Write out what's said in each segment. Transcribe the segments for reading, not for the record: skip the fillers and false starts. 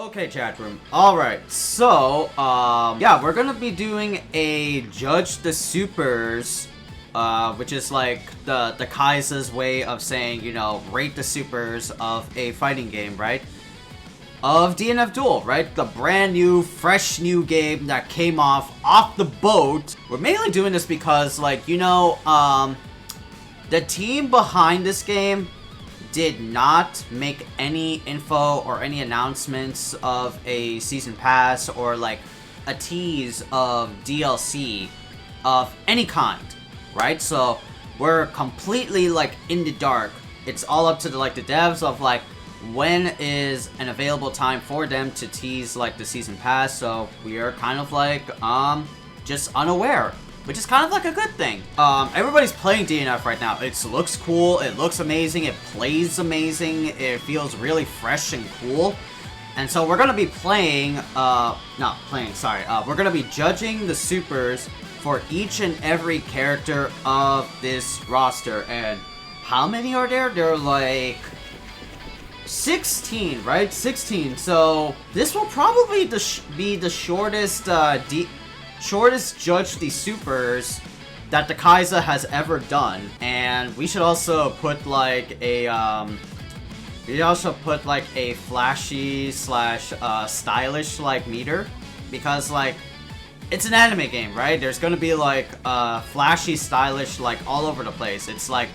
Okay, chat room. Alright, so, yeah, we're gonna be doing a Judge the Supers, which is like the Khaiza's way of saying, you know, rate the supers of a fighting game, right? Of DNF Duel, right? The brand new, fresh new game that came off the boat. We're mainly doing this because, like, you know, the team behind this game did not make any info or any announcements of a season pass or like a tease of DLC of any kind, right? So we're completely like in the dark. It's all up to the devs of like when is an available time for them to tease like the season pass. So we are kind of like just unaware, which is kind of like a good thing. Everybody's playing DNF right now. It looks cool, it looks amazing, it plays amazing, it feels really fresh and cool. And so we're gonna be playing, we're gonna be judging the supers for each and every character of this roster. And how many are there? There are like 16, right? 16. So this will probably be the shortest shortest Judge the Supers that the Khaiza has ever done. And we should also put like a flashy slash stylish like meter, because like it's an anime game, right? There's gonna be like flashy, stylish like all over the place. It's like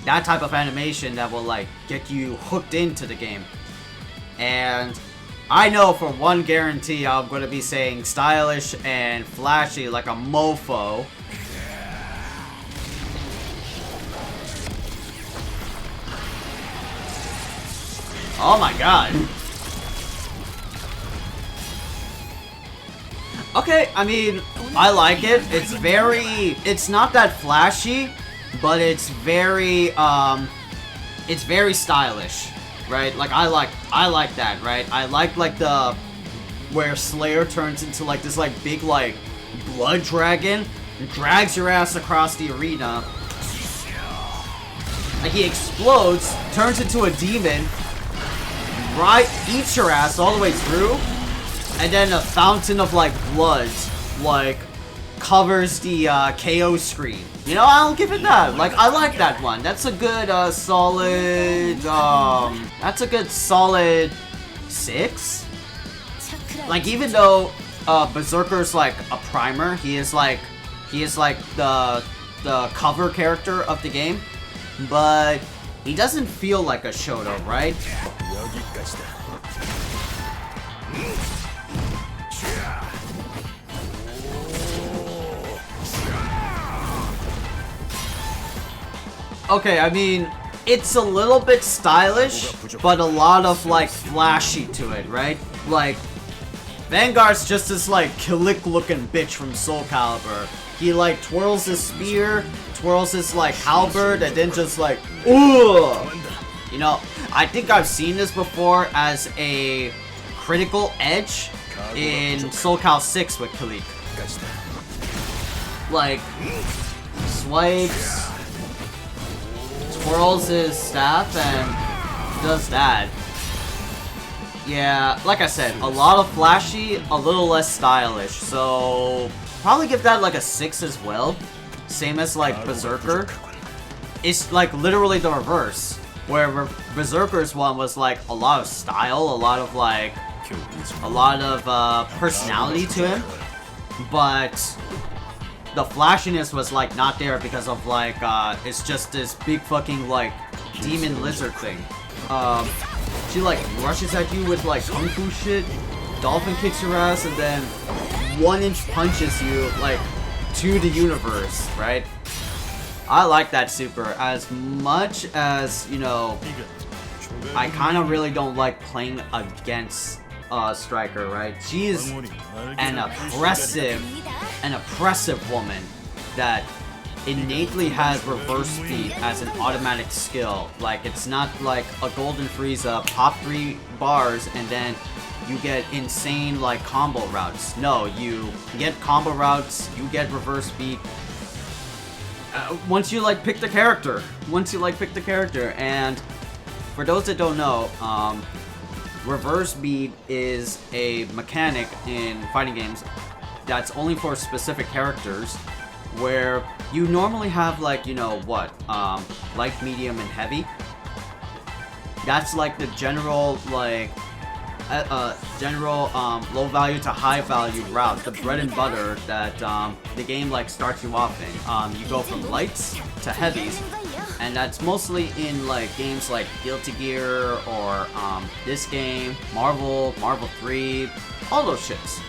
that type of animation that will like get you hooked into the game. And I know for one guarantee I'm gonna be saying stylish and flashy like a mofo. Oh my god. Okay, I mean, I like it. It's not that flashy, but it's very stylish. Right, like I like that, right? I like the where Slayer turns into like this like big like blood dragon and drags your ass across the arena. Like he explodes, turns into a demon, right? Eats your ass all the way through, and then a fountain of like blood like covers the KO screen. You know, I'll give it that. Like, I like that one. That's a good, solid, that's a good solid 6. Like, even though, Berserker's like a primer, he is like the cover character of the game, but he doesn't feel like a Shoto, right? Okay, I mean, it's a little bit stylish, but a lot of, like, flashy to it, right? Like, Vanguard's just this, like, Kilik-looking bitch from Soul Calibur. He, like, twirls his spear, twirls his, like, halberd, and then just, like, ooh! You know, I think I've seen this before as a critical edge in Soul Cal 6 with Kilik. Like, swipes, twirls his staff and does that. Yeah, like I said, a lot of flashy, a little less stylish. So probably give that like a 6 as well. Same as like Berserker. It's like literally the reverse, where Berserker's one was like a lot of style, a lot of personality to him, but the flashiness was like not there because of like it's just this big fucking like demon lizard thing. She like rushes at you with like kung fu shit, dolphin kicks your ass, and then 1-inch punches you like to the universe, right? I like that super as much as, you know, I kind of really don't like playing against Striker, right? She is an oppressive woman that innately has reverse speed as an automatic skill. Like, it's not like a Golden Frieza, pop 3 bars and then you get insane like combo routes. No, you get combo routes, you get reverse speed once you like pick the character. And for those that don't know, reverse beat is a mechanic in fighting games that's only for specific characters, where you normally have like, you know what, light, medium, and heavy. That's like the general like low value to high value route, the bread and butter that the game like starts you off in. You go from lights to heavies, and that's mostly in like games like Guilty Gear or this game, Marvel 3, all those shits.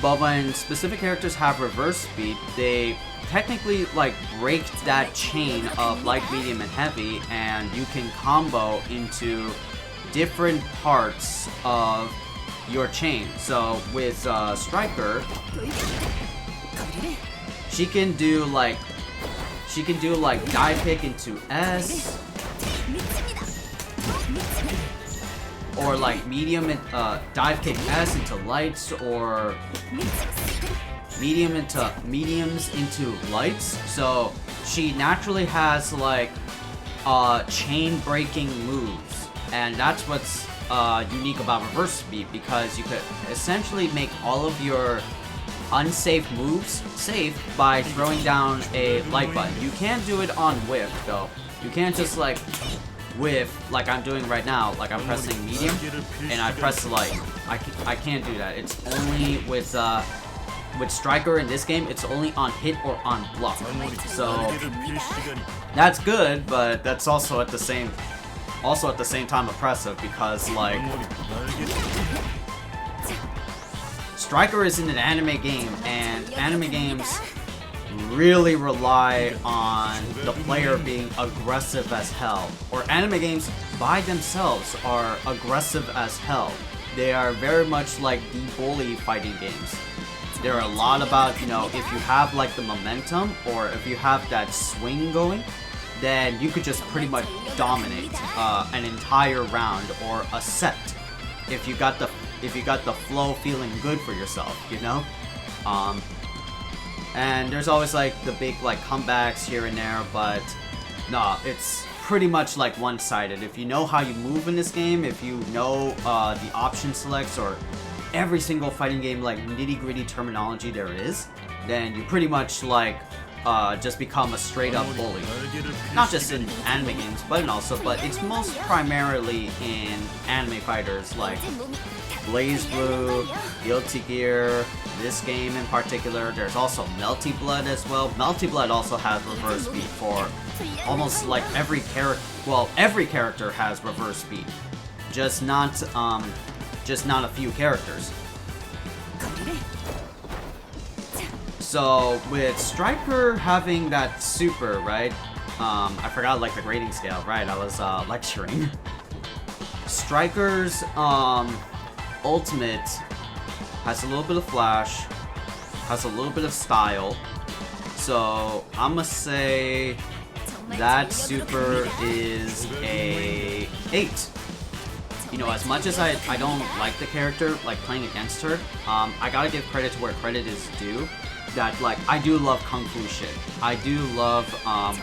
But when specific characters have reverse speed, they technically like break that chain of light, medium, and heavy, and you can combo into different parts of your chain. So with Striker, she can do like dive kick into S, or like medium and dive kick S into lights, or mediums into lights. So she naturally has like chain breaking moves, and that's what's unique about reverse speed, because you could essentially make all of your unsafe moves safe by throwing down a light button. You can't do it on whiff though. You can't just like whiff like I'm doing right now, like I'm pressing medium and I press light. I can't do that. It's only with Striker in this game, it's only on hit or on block. So that's good, but that's also at the same time oppressive, because like Striker is in an anime game, and anime games really rely on the player being aggressive as hell. Or anime games by themselves are aggressive as hell. They are very much like the bully fighting games. They're a lot about, you know, if you have like the momentum, or if you have that swing going, then you could just pretty much dominate an entire round or a set if you got the flow feeling good for yourself, you know. And there's always like the big like comebacks here and there, but no, it's pretty much like one-sided. If you know how you move in this game, if you know the option selects or every single fighting game like nitty-gritty terminology there is, then you pretty much like just become a straight-up bully. Not just in anime games, but it's most primarily in anime fighters like BlazBlue, Guilty Gear, this game in particular. There's also Melty Blood as well. Melty Blood also has reverse speed for almost like every character. Well, every character has reverse speed, just not a few characters. So with Striker having that super, right? I forgot like the grading scale, right? I was lecturing. Striker's ultimate has a little bit of flash, has a little bit of style. So I'ma say that super is a 8. You know, as much as I don't like the character, like playing against her, I gotta give credit to where credit is due. That like I do love kung fu shit. I do love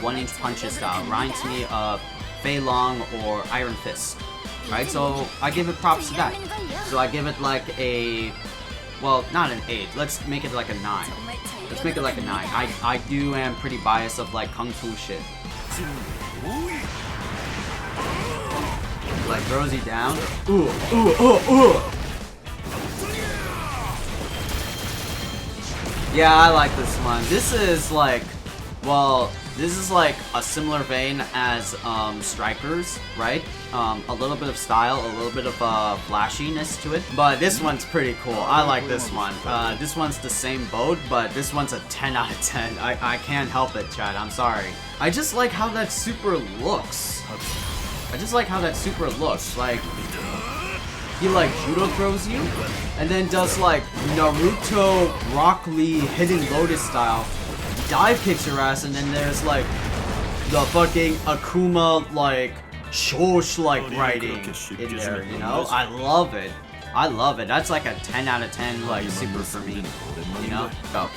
1-inch punches style. Reminds me of Fei Long or Iron Fist. Right, so I give it props to that. So I give it like a, well, not an 8. Let's make it like a 9. Let's make it like a 9. I am pretty biased of like kung fu shit. Like throws you down. Ooh, ooh, ooh, ooh. Yeah, I like this one. This is like, well, this is like a similar vein as Strikers, right? A little bit of style, a little bit of flashiness to it. But this one's pretty cool. I like this one. This one's the same boat, but this one's a 10 out of 10. I can't help it, Chad. I'm sorry. I just like how that super looks. Like, he like judo throws you, and then does like Naruto Rock Lee Hidden Lotus style. Dive kicks your ass, and then there's like the fucking Akuma like Shosh like writing in there, you know? I love it. That's like a 10 out of 10 like super for me, you know? Go.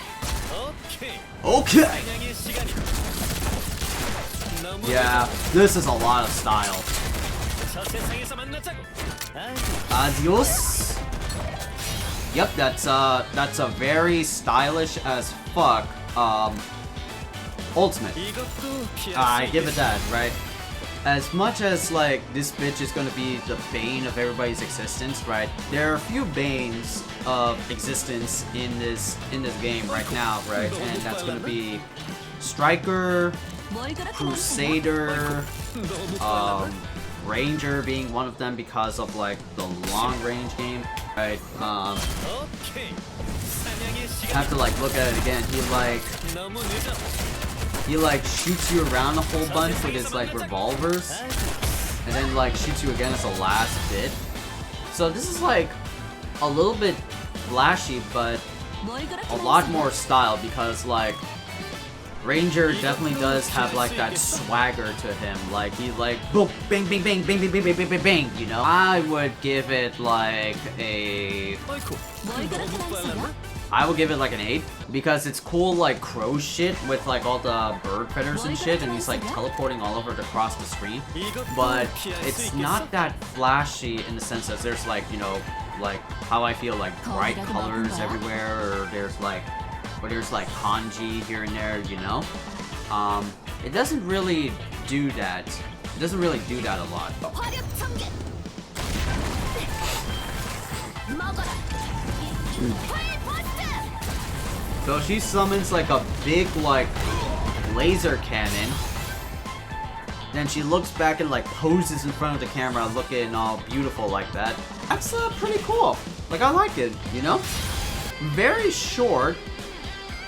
Okay. Yeah, this is a lot of style. Adios. Yep, that's a very stylish as fuck ultimate. I give it that, right? As much as like this bitch is gonna be the bane of everybody's existence, right? There are a few banes of existence in this game right now, right? And that's gonna be Striker, Crusader, Ranger being one of them because of like the long range game, right? Have to like look at it again. He like shoots you around a whole bunch with his like revolvers, and then like shoots you again as a last bit. So this is like a little bit flashy, but a lot more style because like Ranger definitely does have like that swagger to him. Like he like boom, bang, bang, bang, bang, bang, bang, bang, bang, bang, bang. You know, I would give it like a. I would give it like an 8 because it's cool like crow shit with like all the bird critters and shit, and he's like teleporting all over across the screen. But it's not that flashy in the sense that there's like, you know, like how I feel like bright colors everywhere, or there's like kanji here and there, you know. It doesn't really do that. It doesn't really do that a lot. So she summons like a big like laser cannon. Then she looks back and like poses in front of the camera looking all beautiful like that. That's pretty cool. Like I like it, you know? Very short.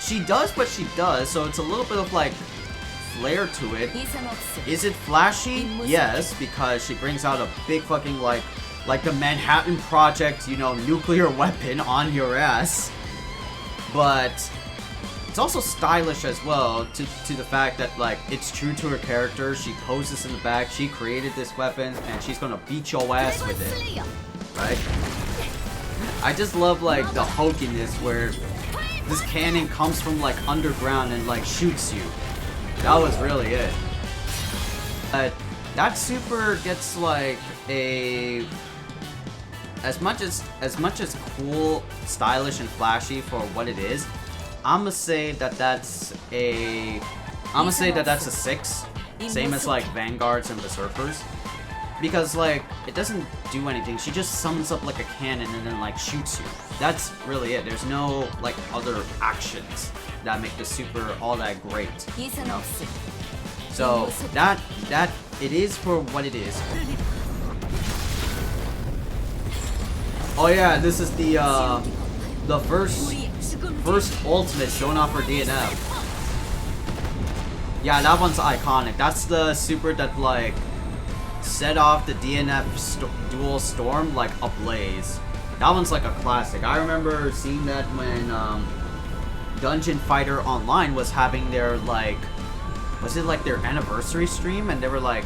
She does what she does, so it's a little bit of like flair to it. Is it flashy? Yes, because she brings out a big fucking like the Manhattan Project, you know, nuclear weapon on your ass. But it's also stylish as well to the fact that like it's true to her character. She poses in the back, she created this weapon, and she's gonna beat your ass with it, right? I just love like the hokiness where this cannon comes from like underground and like shoots you. That was really it. But that super gets like a as much as cool, stylish, and flashy for what it is. I'ma say that that's a 6, same as like Vanguards and Berserkers, because like it doesn't do anything. She just summons up like a cannon and then like shoots you. That's really it. There's no like other actions that make the super all that great, you know? So that it is for what it is. Oh yeah, this is the first ultimate shown off for DNF. Yeah, that one's iconic. That's the super that like set off the DNF Duel Storm like ablaze. That one's like a classic. I remember seeing that when Dungeon Fighter Online was having their like, was it like their anniversary stream, and they were like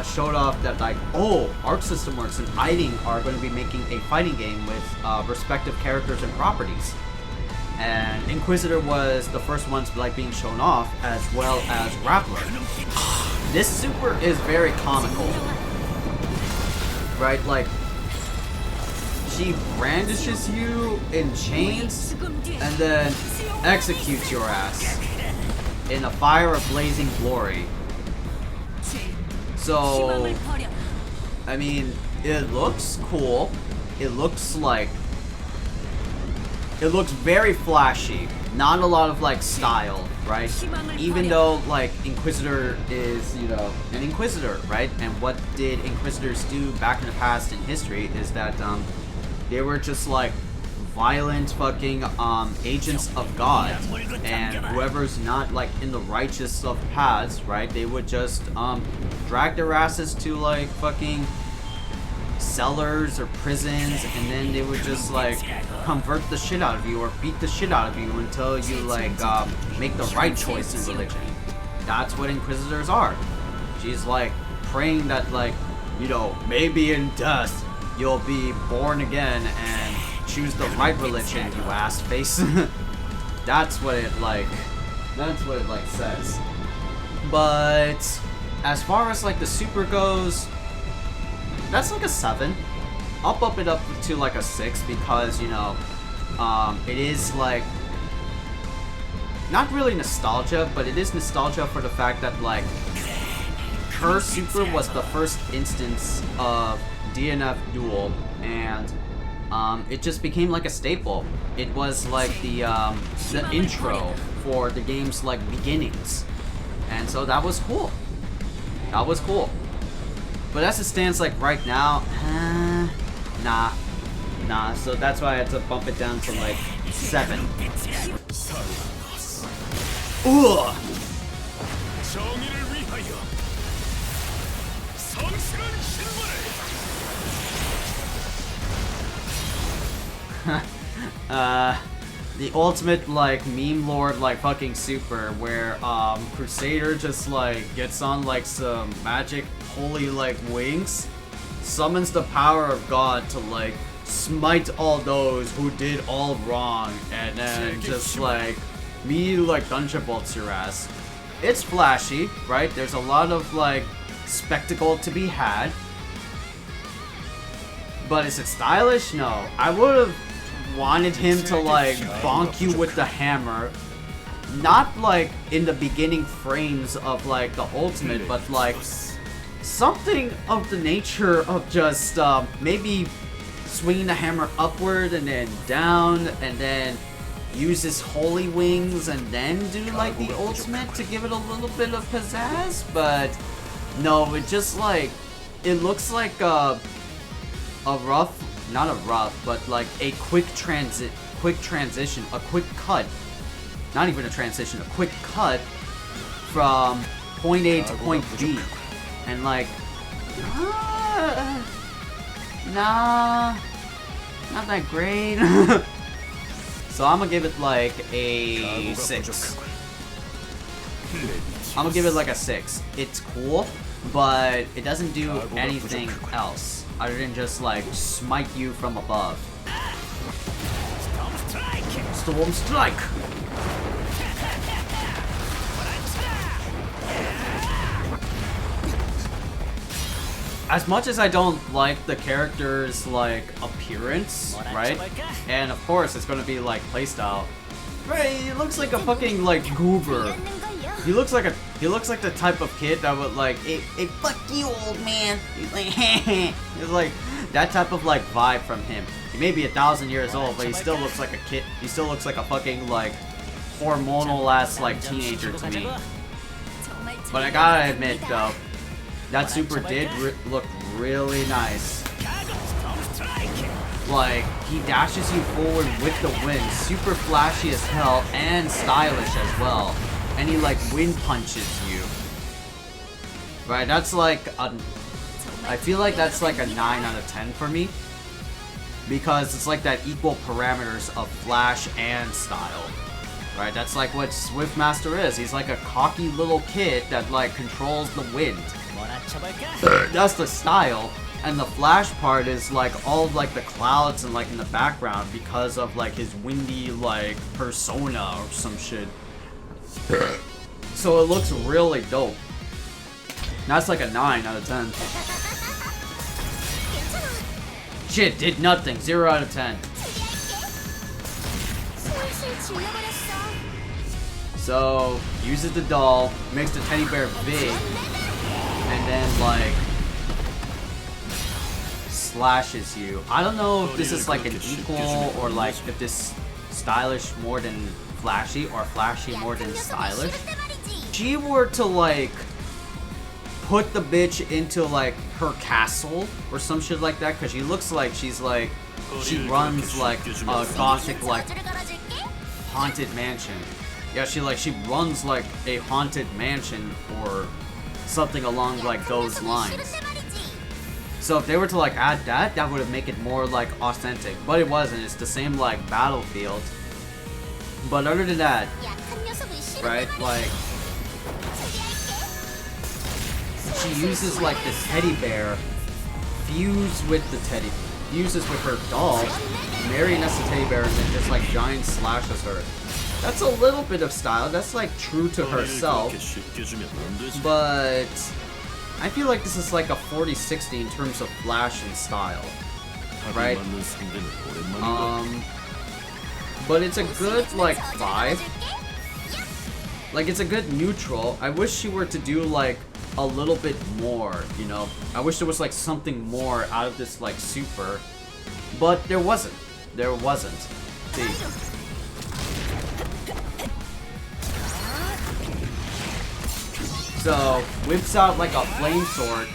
showed off that like, oh, Arc System Works and Eiting are going to be making a fighting game with respective characters and properties. And Inquisitor was the first ones like being shown off, as well as Grappler. This super is very comical, right? Like, she brandishes you in chains and then executes your ass in a fire of blazing glory. So, I mean, it looks cool. It looks very flashy. Not a lot of like style, right? Even though like Inquisitor is, you know, an Inquisitor, right? And what did Inquisitors do back in the past in history is that they were just like violent fucking agents of God, and whoever's not like in the righteous of paths, right, they would just drag their asses to like fucking cellars or prisons, and then they would just like convert the shit out of you or beat the shit out of you until you like make the right choice in religion. That's what Inquisitors are. She's like praying that like, you know, maybe in death you'll be born again and choose the right religion, you ass face. That's what it says. But as far as like the super goes, that's like a 7. I'll bump it up to like a 6 because, you know, it is like not really nostalgia, but it is nostalgia for the fact that like her super was the first instance of DNF Duel, and it just became like a staple. It was like the intro for the game's like beginnings, and so that was cool. That was cool. But as it stands like right now, nah. So that's why I had to bump it down to like 7. Ugh. The ultimate like meme lord like fucking super where Crusader just like gets on like some magic holy like wings, summons the power of God to like smite all those who did all wrong, and then just like me like dungeon bolts your ass. It's flashy, right? There's a lot of like spectacle to be had. But is it stylish? No. I would have wanted him to like bonk you with the hammer. Not like in the beginning frames of like the ultimate, but like something of the nature of just maybe swinging the hammer upward and then down and then use his holy wings and then do like the ultimate to give it a little bit of pizzazz. But no, it just like, it looks like a rough, not a rough, but like a quick transition, a quick cut, not even a transition, a quick cut from point A to point B, and like, nah, not that great. So I'm gonna give it like a 6. I'm gonna give it like a 6. It's cool, but it doesn't do anything else other than just like smite you from above. Storm Strike! As much as I don't like the character's like appearance, right? And of course it's gonna be like playstyle. Right, he looks like a fucking like goober. He looks like the type of kid that would like, hey fuck you old man. He's like it's like that type of like vibe from him. He may be 1,000 years old, but he still looks like a kid. He still looks like a fucking like hormonal ass like teenager to me. But I gotta admit though, that super did look really nice. Like, he dashes you forward with the wind, super flashy as hell and stylish as well. And he like wind punches you. Right, that's like a, I feel like that's like a 9 out of 10 for me. Because it's like that equal parameters of flash and style. Right, that's like what Swiftmaster is. He's like a cocky little kid that like controls the wind. That's the style, and the flash part is like all of like the clouds and like in the background because of like his windy like persona or some shit. So it looks really dope. That's like a 9 out of 10. Shit, did nothing. 0 out of 10. So uses the doll, makes the teddy bear big, and then like slashes you. I don't know if this is like an equal or like if this stylish more than flashy or flashy more than stylish. If she were to like put the bitch into like her castle or some shit like that, because she looks like she's like, she runs like a gothic like haunted mansion. Yeah, she runs like a haunted mansion or something along like those lines. So if they were to like add that, that would make it more like authentic. But it wasn't. It's the same like battlefield. But other than that, right, like she uses like this teddy bear, fuses with her doll, marionettes the teddy bear, and then just like giant slashes her. That's a little bit of style. That's like true to herself, but I feel like this is like a 40-60 in terms of flash and style, right? But it's a good like 5. Like it's a good neutral. I wish she were to do like a little bit more, you know? I wish there was like something more out of this like super, but there wasn't. There wasn't. See. So, whips out like a flame sword,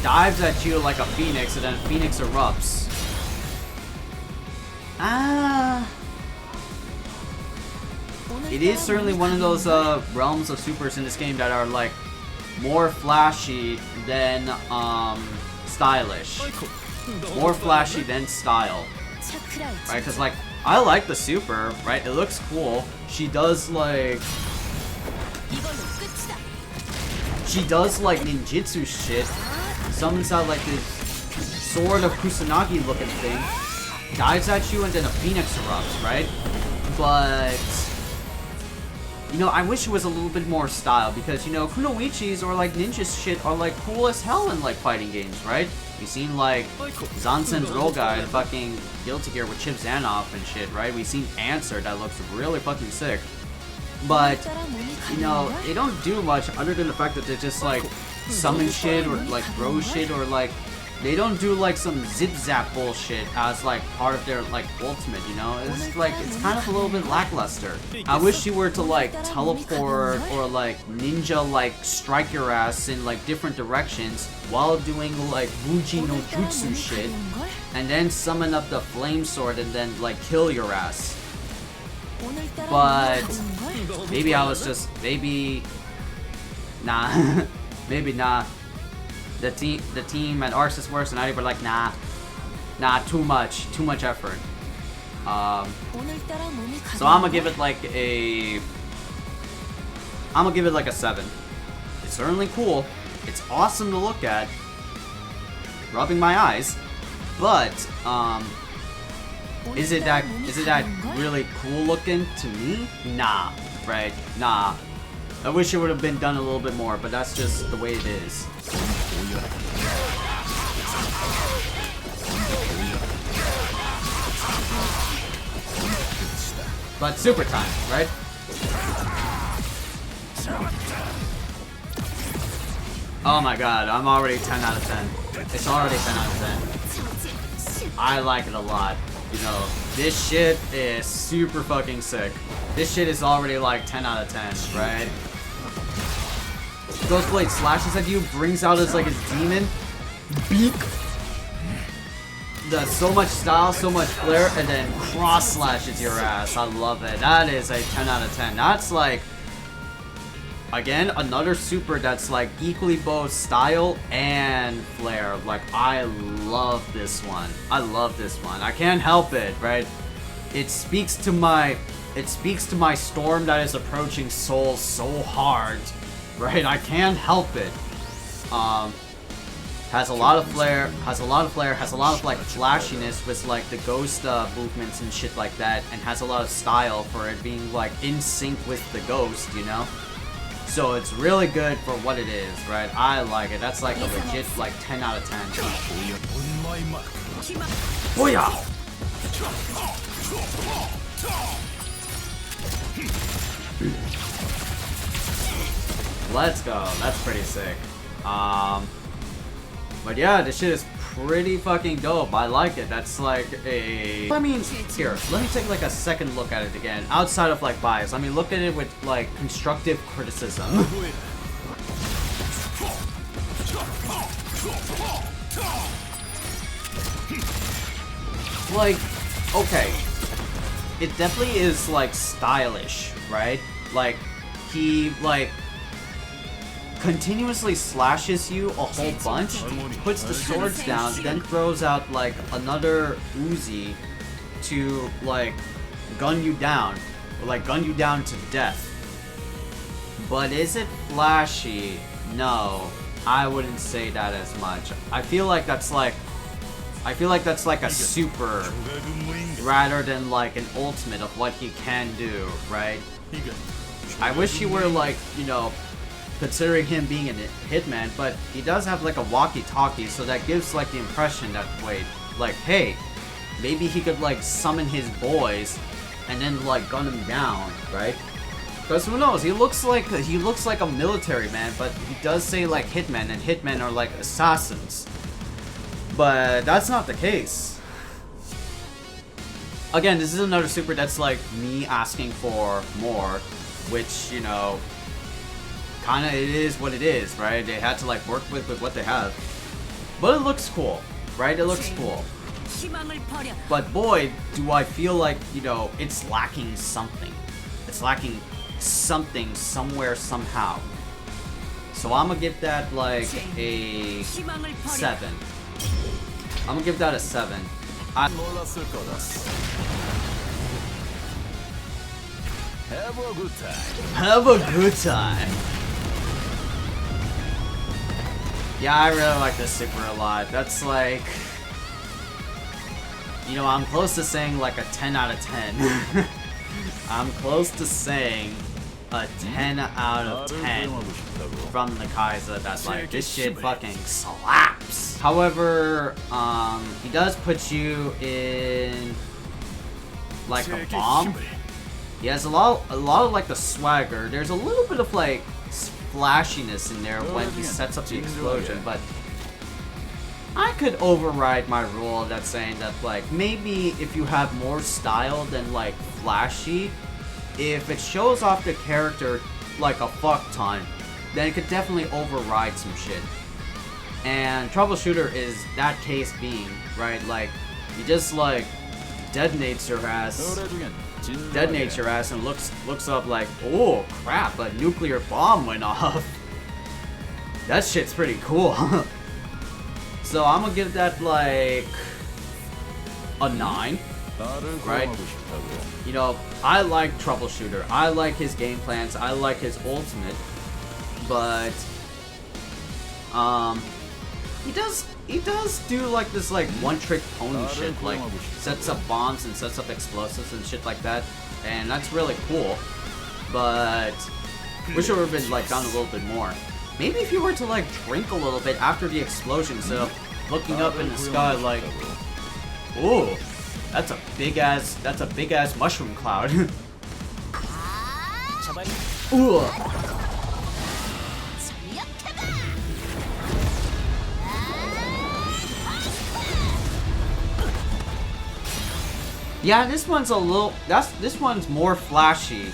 dives at you like a phoenix, and then phoenix erupts. It is certainly one of those realms of supers in this game that are like more flashy than stylish. More flashy than style. Right? Because like, I like the super, right? It looks cool. She does like ninjutsu shit. Summons out like this sword of Kusanagi looking thing. Dives at you and then a phoenix erupts, right? But you know, I wish it was a little bit more style because, you know, kunoichis or like ninja shit are like cool as hell in like fighting games, right? We've seen like Zansen's Roga and fucking Guilty Gear with Chip Zanoff and shit, right? We've seen Answer that looks really fucking sick. But, you know, they don't do much other than the fact that they just like summon shit or like throw shit or like they don't do like some zip zap bullshit as like part of their like ultimate, you know? It's like, it's kind of a little bit lackluster. I wish you were to like teleport or like ninja like strike your ass in like different directions while doing like Buji no Jutsu shit and then summon up the flame sword and then like kill your ass. But maybe I was just, maybe nah. Maybe nah. The team at Arxis Works and I were like, nah, too much effort. So I'm gonna give it like a 7. It's certainly cool. It's awesome to look at. Rubbing my eyes, but is it that really cool looking to me? Nah, right? Nah. I wish it would have been done a little bit more, but that's just the way it is. But super time, right? Oh my god, I'm already 10 out of 10. It's already 10 out of 10. I like it a lot. You know, this shit is super fucking sick. This shit is already like 10 out of 10, right? Ghostblade slashes at you, brings out as like a demon beak. Does so much style, so much flair, and then cross slashes your ass. I love it. That is a 10 out of 10. That's like, again, another super that's like equally both style and flair. Like, I love this one. I love this one. I can't help it, right? It speaks to my storm that is approaching Soul so hard. Right, I can't help it. Has a lot of flair, has a lot of like flashiness with like the ghost movements and shit like that, and has a lot of style for it being like in sync with the ghost, you know? So it's really good for what it is, right? I like it. That's like a legit like 10 out of 10. Booyah! Let's go. That's pretty sick. But yeah, this shit is pretty fucking dope. I like it. That's like a... I mean, here, let me take like a second look at it again. Outside of like bias. I mean, look at it with like constructive criticism. Like, okay. It definitely is like stylish, right? Like, he like continuously slashes you a whole bunch, puts the swords down, then throws out like another Uzi to like gun you down, or like gun you down to death. But is it flashy? No, I wouldn't say that as much. I feel like that's like a super rather than like an ultimate of what he can do, right? I wish he were like, you know, considering him being a hitman, but he does have like a walkie-talkie, so that gives like the impression that, wait, like, hey, maybe he could like summon his boys and then like gun him down, right? Because who knows, he looks like a military man, but he does say like hitmen, and hitmen are like assassins. But that's not the case. Again, this is another super that's like me asking for more, which, you know, kinda it is what it is, right? They had to like work with what they have. But it looks cool, right? It looks cool. But boy, do I feel like, you know, it's lacking something. It's lacking something somewhere, somehow. So I'm gonna give that like a 7. I'm gonna give that a 7. Have a good time. Have a good time. Yeah, I really like this super a lot. That's like, you know, I'm close to saying like a 10 out of 10. I'm close to saying a 10 out of 10 from the Khaiza. That's like, this shit fucking slaps. However, he does put you in like a bomb. He has a lot of like the swagger. There's a little bit of like flashiness in there when he sets up the explosion, but I could override my rule that's saying that like maybe if you have more style than like flashy, if it shows off the character like a fuck ton, then it could definitely override some shit. And Troubleshooter is that case being, right? Like, he just like detonates your ass and looks up like, oh crap, a nuclear bomb went off. That shit's pretty cool. So I'm gonna give that like a 9, right? You know, I like Troubleshooter. I like his game plans. I like his ultimate, but he does do like this like one-trick pony shit, like sets up bombs and sets up explosives and shit like that, and that's really cool. But wish it would have been like done a little bit more. Maybe if you were to like drink a little bit after the explosion, instead of looking up in the sky like, ooh, that's a big ass mushroom cloud. Ooh. Yeah, this one's this one's more flashy,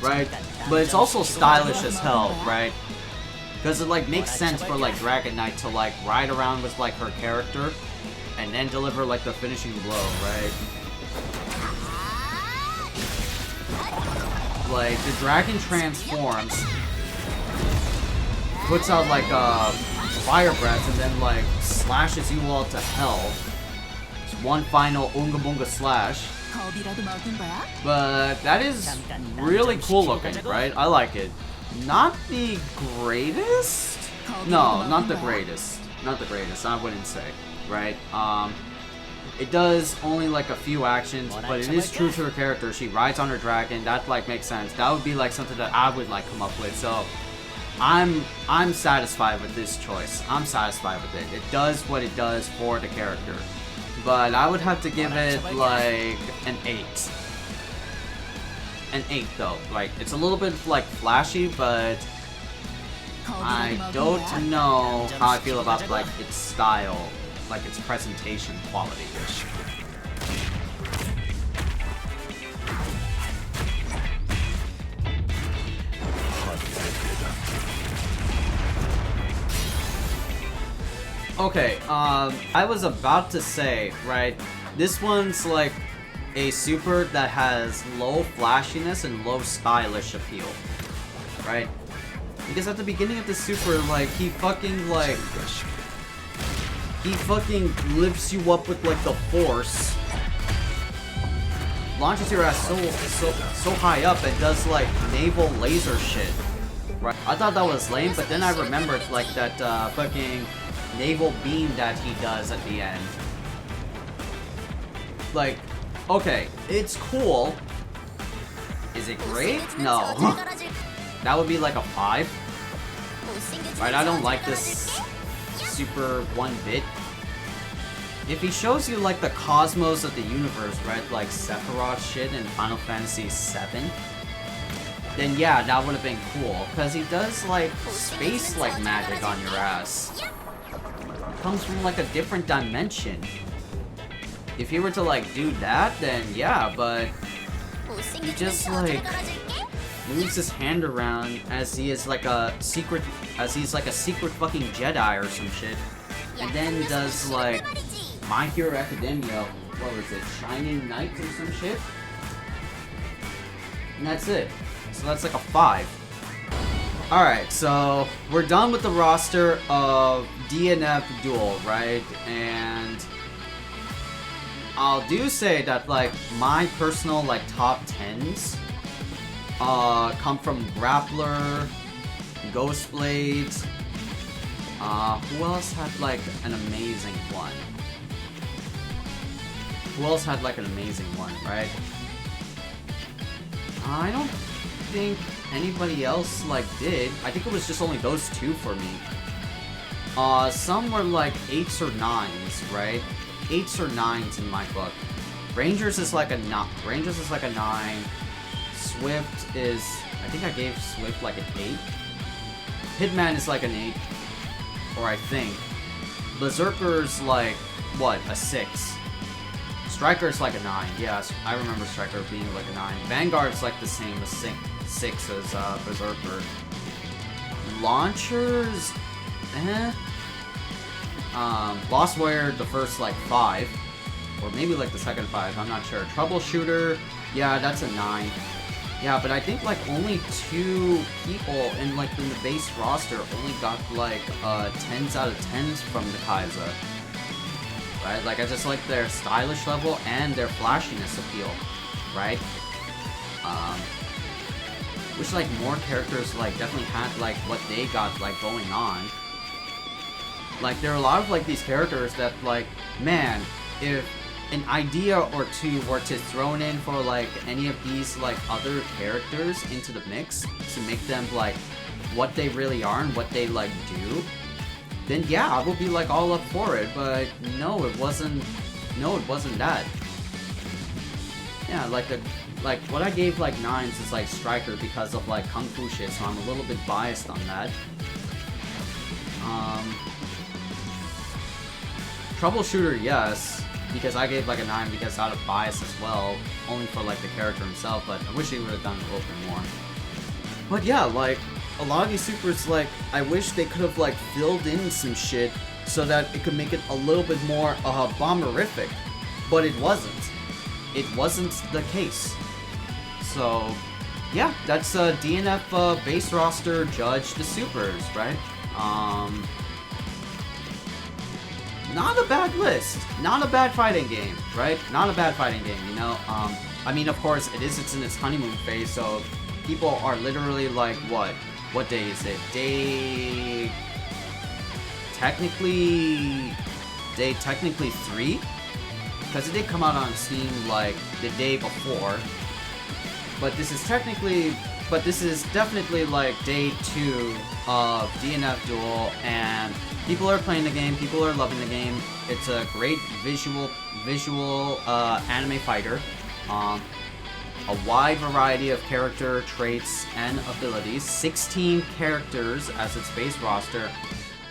right? But it's also stylish as hell, right? Because it like makes sense for like Dragon Knight to like ride around with like her character and then deliver like the finishing blow, right? Like the dragon transforms, puts out like a fire breath, and then like slashes you all to hell. It's one final Unga Bunga slash. But that is really cool looking, right? I like it. Not the greatest? No, not the greatest. Not the greatest, I wouldn't say, right? It does only like a few actions, but it is true to her character. She rides on her dragon, that like makes sense. That would be like something that I would like come up with, so I'm satisfied with this choice. I'm satisfied with it. It does what it does for the character. But I would have to give it like an 8. An 8 though. Like, it's a little bit like flashy, but I don't know how I feel about like its style, like its presentation quality. Okay, I was about to say, right, this one's like a super that has low flashiness and low stylish appeal, right? Because at the beginning of the super, like, he fucking lifts you up with like the force, launches your ass so high up, and does like naval laser shit, right? I thought that was lame, but then I remembered like that fucking naval beam that he does at the end. Like, okay, it's cool. Is it great? No. That would be like a 5. Right, I don't like this super one bit. If he shows you like the cosmos of the universe, right, like Sephiroth shit in Final Fantasy VII, then yeah, that would have been cool. Cause he does like space like magic on your ass. It comes from like a different dimension. If he were to like do that, then yeah, but he just like moves his hand around as he is like a secret, he's like a secret fucking Jedi or some shit, and then does like My Hero Academia, what was it, Shining Knights or some shit, and that's it. So that's like a 5. Alright, so we're done with the roster of DNF Duel, right? And I'll do say that like my personal like top 10s come from Grappler, Ghostblade. Who else had like an amazing one? Who else had like an amazing one, right? I don't think anybody else like did. I think it was just only those 2 for me. Some were like 8s or 9s, right? 8s or 9s in my book. Rangers is like a 9. Rangers is like a 9. Swift is, I think I gave Swift like an 8. Hitman is like an 8, or I think. Berserker's like what, a 6. Striker's like a 9. Yes, I remember Striker being like a 9. Vanguard's like the same, a 6 as Berserker. Launchers, Lost Warrior, the first like 5, or maybe like the second 5, I'm not sure. Troubleshooter, yeah, that's a 9. Yeah, but I think like only 2 people in like in the base roster only got like 10s out of 10s from the Khaiza. Right? Like I just like their stylish level and their flashiness appeal, right? Wish like more characters like definitely had like what they got like going on. Like there are a lot of like these characters that like, man, if an idea or 2 were to thrown in for like any of these like other characters into the mix to make them like what they really are and what they like do, then yeah, I would be like all up for it. But no, it wasn't. No, it wasn't that. Yeah, like what I gave like 9s is like Striker because of like Kung Fu shit, so I'm a little bit biased on that. Troubleshooter, yes, because I gave like a 9 because out of bias as well, only for like the character himself, but I wish he would have done a little bit more. But yeah, like a lot of these supers, like I wish they could have like filled in some shit so that it could make it a little bit more bomberific, but it wasn't. It wasn't the case. So yeah, that's DNF base roster Judge the Supers, right? Not a bad list. Not a bad fighting game, right? Not a bad fighting game, you know? I mean, of course, it's in its honeymoon phase, so people are literally like, what? What day is it? Day technically 3? Because it did come out on Steam, like, the day before. But this is definitely, like, day 2 of DNF Duel, and people are playing the game, people are loving the game. It's a great visual anime fighter. A wide variety of character traits and abilities. 16 characters as its base roster.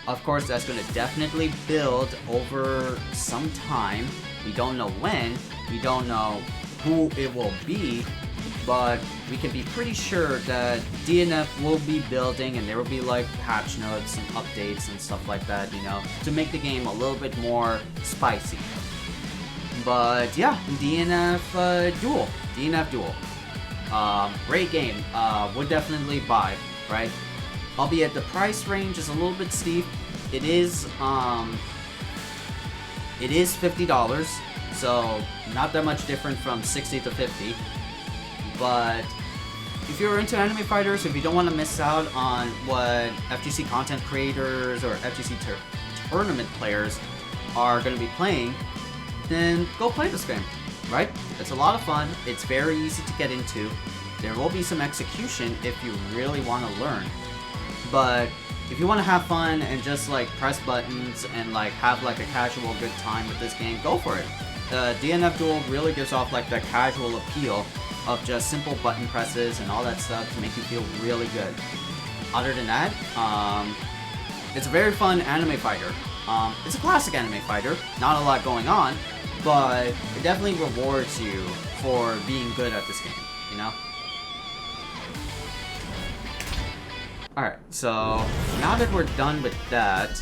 Of course, that's going to definitely build over some time. We don't know when, we don't know who it will be, but we can be pretty sure that DNF will be building and there will be like patch notes and updates and stuff like that, you know, to make the game a little bit more spicy. But yeah, DNF Duel. Great game, would definitely buy, right? Albeit the price range is a little bit steep. It is $50, so not that much different from 60 to 50. But if you're into anime fighters, if you don't want to miss out on what FGC content creators or FGC tournament players are going to be playing, then go play this game, right? It's a lot of fun. It's very easy to get into. There will be some execution if you really want to learn. But if you want to have fun and just like press buttons and like have like a casual good time with this game, go for it. DNF Duel really gives off like the casual appeal of just simple button presses and all that stuff to make you feel really good. Other than that, it's a very fun anime fighter. It's a classic anime fighter, not a lot going on, but it definitely rewards you for being good at this game, you know? Alright, so now that we're done with that,